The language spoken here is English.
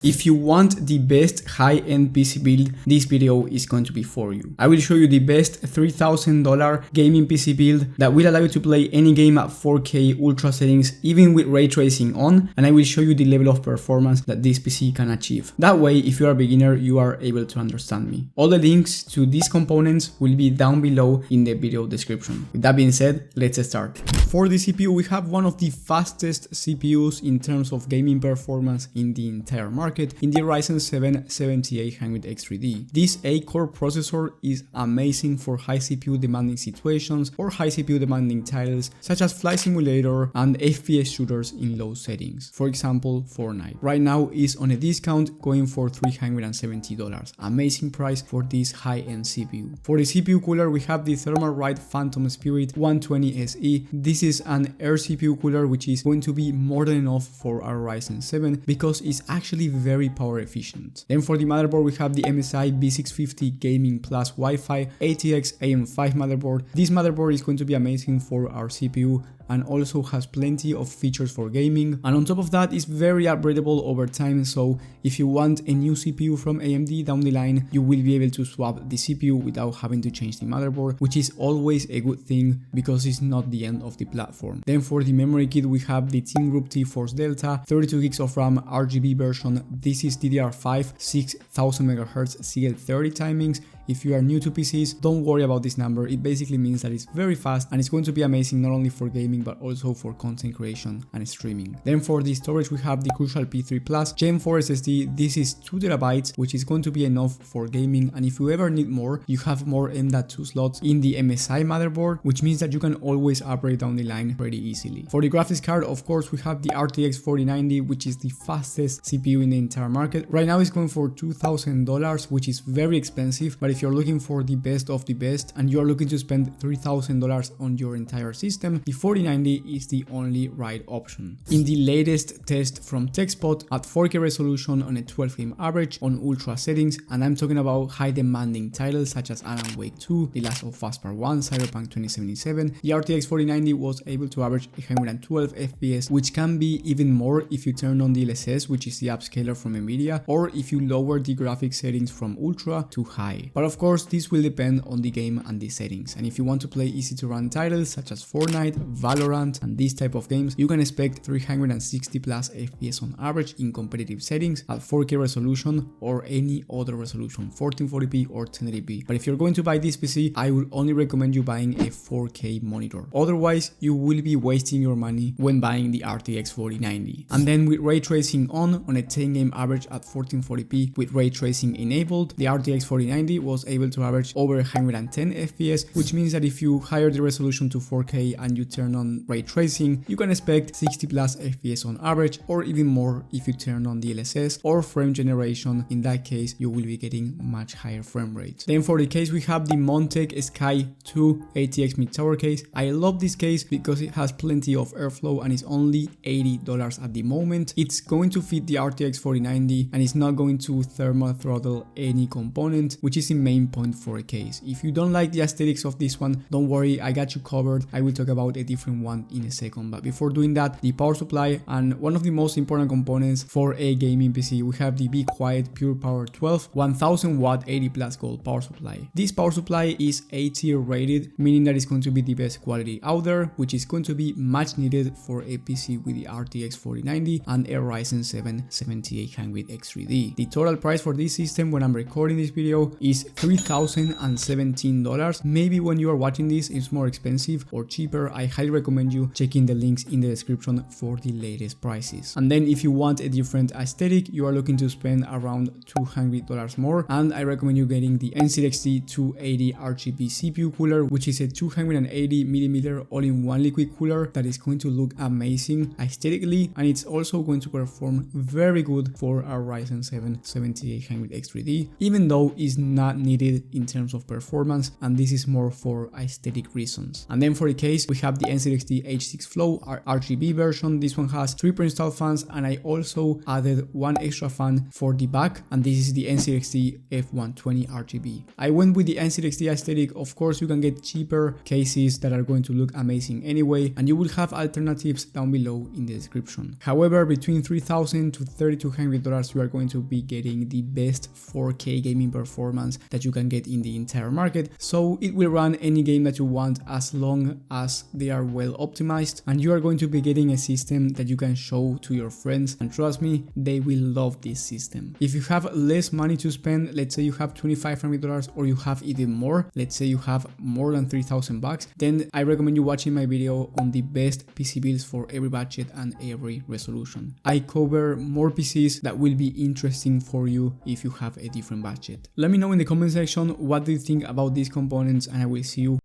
If you want the best high-end PC build, this video is going to be for you. I will show you the best $3,000 gaming PC build that will allow you to play any game at 4K ultra settings, even with ray tracing on, and I will show you the level of performance that this PC can achieve. That way, if you are a beginner, you are able to understand me. All the links to these components will be down below in the video description. With that being said, let's start. For the CPU, we have one of the fastest CPUs in terms of gaming performance in the entire market, in the Ryzen 7 7800X3D. This 8-core processor is amazing for high CPU demanding situations or high CPU demanding titles such as Flight Simulator and FPS shooters in low settings. For example, Fortnite. Right now is on a discount going for $370. Amazing price for this high-end CPU. For the CPU cooler, we have the Thermalright Phantom Spirit 120 SE. This is an air CPU cooler which is going to be more than enough for our Ryzen 7 because it's actually very power efficient. Then for the motherboard, we have the MSI B650 Gaming Plus Wi-Fi ATX AM5 motherboard. This motherboard is going to be amazing for our CPU and also has plenty of features for gaming, and on top of that is very upgradeable over time, so if you want a new CPU from AMD down the line, you will be able to swap the CPU without having to change the motherboard, which is always a good thing because it's not the end of the platform. Then for the memory kit, we have the Team Group T-Force Delta 32 gigs of RAM RGB version. This is DDR5 6000 MHz CL30 timings. If you are new to PCs, don't worry about this number. It basically means that it's very fast and it's going to be amazing not only for gaming but also for content creation and streaming. Then for the storage, we have the Crucial P3 Plus Gen 4 SSD. This is 2 TB, which is going to be enough for gaming, and if you ever need more, you have more M.2 slots in the MSI motherboard, which means that you can always upgrade down the line pretty easily. For the graphics card, of course, we have the RTX 4090, which is the fastest CPU in the entire market. Right now it's going for $2,000, which is very expensive, but if you're looking for the best of the best and you're looking to spend $3,000 on your entire system, the 4090 is the only right option. In the latest test from TechSpot, at 4K resolution on a 12 frame average on ultra settings, and I'm talking about high demanding titles such as Alan Wake 2, The Last of Us Part 1, Cyberpunk 2077, the RTX 4090 was able to average 112 FPS, which can be even more if you turn on the DLSS, which is the upscaler from Nvidia, or if you lower the graphics settings from ultra to high. But of course, this will depend on the game and the settings, and if you want to play easy to run titles such as Fortnite, Valorant, and these type of games, you can expect 360 plus FPS on average in competitive settings at 4K resolution or any other resolution, 1440p or 1080p. But if you're going to buy this PC, I would only recommend you buying a 4K monitor. Otherwise, you will be wasting your money when buying the RTX 4090. And then with ray tracing on a 10 game average at 1440p with ray tracing enabled, the RTX 4090 was able to average over 110 FPS, which means that if you higher the resolution to 4K and you turn on ray tracing, you can expect 60 plus FPS on average, or even more if you turn on DLSS or frame generation. In that case, you will be getting much higher frame rates. Then for the case, we have the Montech Sky 2 ATX mid tower case. I love this case because it has plenty of airflow and it's only $80 at the moment. It's going to fit the RTX 4090 and it's not going to thermal throttle any component, which is the main point for a case. If you don't like the aesthetics of this one, don't worry, I got you covered. I will talk about a different one in a second, but before doing that, the power supply, and one of the most important components for a gaming PC, we have the Be Quiet Pure Power 12 1000 watt 80 plus gold power supply. This power supply is A tier rated, meaning that it's going to be the best quality out there, which is going to be much needed for a PC with the RTX 4090 and a Ryzen 7 7800X3D. The total price for this system when I'm recording this video is $3,017. Maybe when you are watching this it's more expensive or cheaper. I highly recommend you checking the links in the description for the latest prices. And then if you want a different aesthetic, you are looking to spend around $200 more, and I recommend you getting the NZXT 280 RGB CPU cooler, which is a 280mm all-in-one liquid cooler that is going to look amazing aesthetically, and it's also going to perform very good for our Ryzen 7 7800X3D, even though it's not needed in terms of performance, and this is more for aesthetic reasons. And then for the case, we have the NZXT H6 Flow, our RGB version. This one has 3 pre-installed fans, and I also added one extra fan for the back, and this is the NZXT F120 RGB. I went with the NZXT aesthetic. Of course, you can get cheaper cases that are going to look amazing anyway, and you will have alternatives down below in the description. However, between $3,000 to $3,200 you are going to be getting the best 4K gaming performance that you can get in the entire market, so it will run any game that you want as long as they are well optimized, and you are going to be getting a system that you can show to your friends, and trust me, they will love this system. If you have less money to spend, let's say you have $2,500 or you have even more, let's say you have more than $3,000, then I recommend you watching my video on the best PC builds for every budget and every resolution. I cover more PCs that will be interesting for you if you have a different budget. Let me know in the comment section what do you think about these components, and I will see you